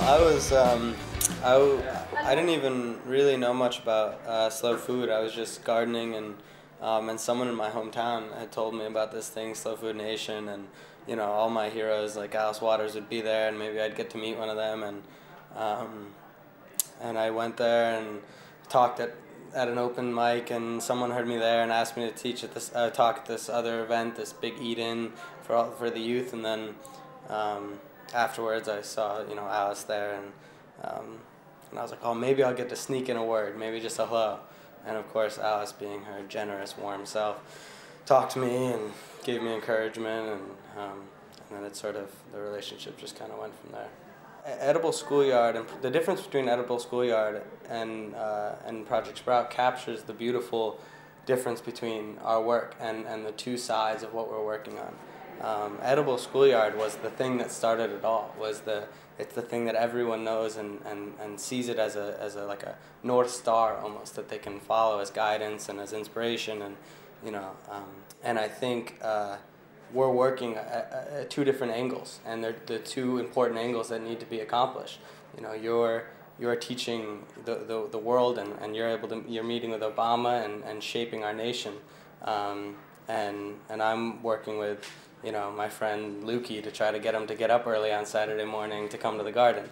I didn't even really know much about slow food. I was just gardening, and someone in my hometown had told me about this thing, Slow Food Nation, and all my heroes like Alice Waters would be there, and maybe I'd get to meet one of them, and I went there and talked at an open mic, and someone heard me there and asked me to teach at this talk at this other event, this big eat-in for the youth, and then afterwards I saw Alice there, and I was like, oh, maybe I'll get to sneak in a word, maybe just a hello. And of course, Alice, being her generous, warm self, talked to me and gave me encouragement, and then it sort of, the relationship just kind of went from there. Edible Schoolyard, and the difference between Edible Schoolyard and Project Sprout captures the beautiful difference between our work and the two sides of what we're working on. Edible Schoolyard was the thing that started it all. It's the thing that everyone knows and sees it as a like a North Star almost, that they can follow as guidance and as inspiration, and I think we're working at two different angles, and they're the two important angles that need to be accomplished. You're teaching the world, and you're meeting with Obama and shaping our nation, and I'm working with my friend Lukey to try to get him to get up early on Saturday morning to come to the garden.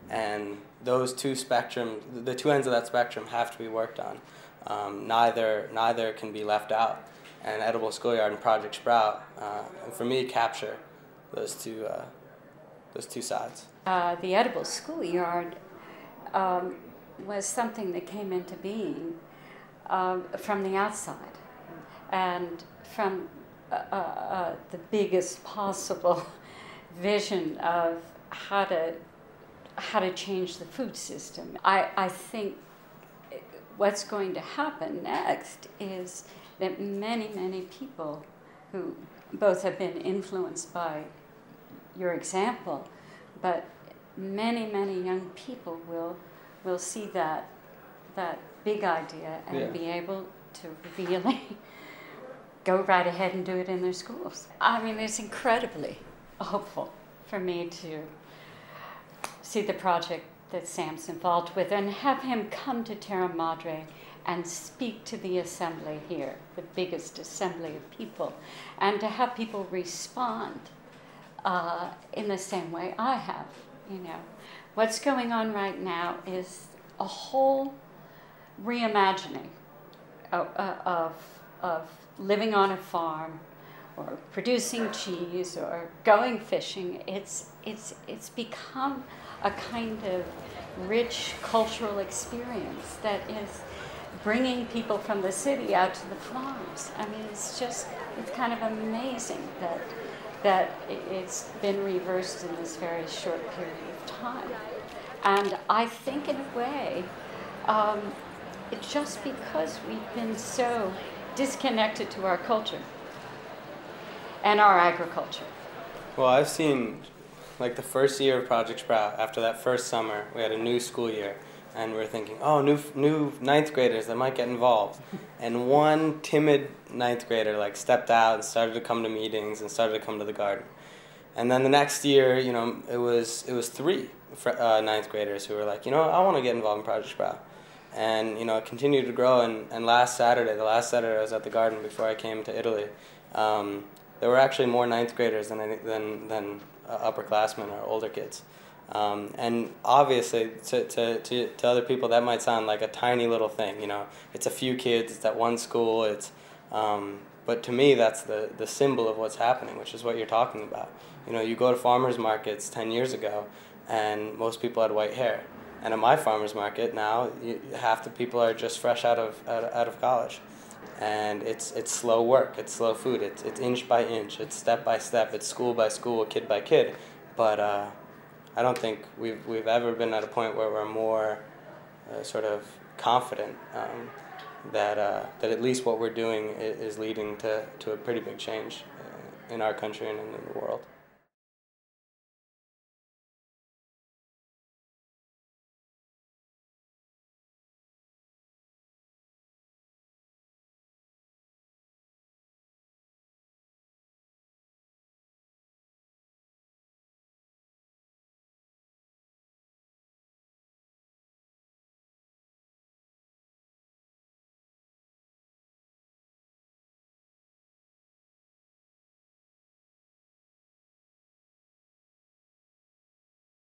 And those two spectrums, the two ends of that spectrum, have to be worked on. Neither can be left out. And Edible Schoolyard and Project Sprout, for me, capture those two sides. The Edible Schoolyard was something that came into being from the outside, and from the biggest possible vision of how to change the food system. I think what's going to happen next is that many people who both have been influenced by your example, but many young people will see that big idea and be able to really go right ahead and do it in their schools. I mean, it's incredibly hopeful for me to see the project that Sam's involved with and have him come to Terra Madre and speak to the assembly here, the biggest assembly of people, and to have people respond in the same way I have. What's going on right now is a whole reimagining of living on a farm, or producing cheese, or going fishing. It's become a kind of rich cultural experience that is bringing people from the city out to the farms. I mean, it's kind of amazing that it's been reversed in this very short period of time. And I think, in a way, it's just because we've been so disconnected to our culture and our agriculture. Well, I've seen, like, the first year of Project Sprout, after that first summer, we had a new school year, and we were thinking, oh, new ninth graders that might get involved. And one timid ninth grader stepped out and started to come to meetings and started to come to the garden. And then the next year, it was three ninth graders who were like, I want to get involved in Project Sprout. And it continued to grow, and the last Saturday I was at the garden before I came to Italy, there were actually more ninth graders than upperclassmen or older kids. And obviously, to other people, that might sound like a tiny little thing. It's a few kids, it's at one school, but to me, that's the symbol of what's happening, which is what you're talking about. You go to farmers markets 10 years ago, and most people had white hair. And at my farmer's market now, half the people are just fresh out of college, and it's slow work, it's slow food, it's inch by inch, it's step by step, it's school by school, kid by kid. But I don't think we've ever been at a point where we're more sort of confident that at least what we're doing is leading to a pretty big change in our country and in the world.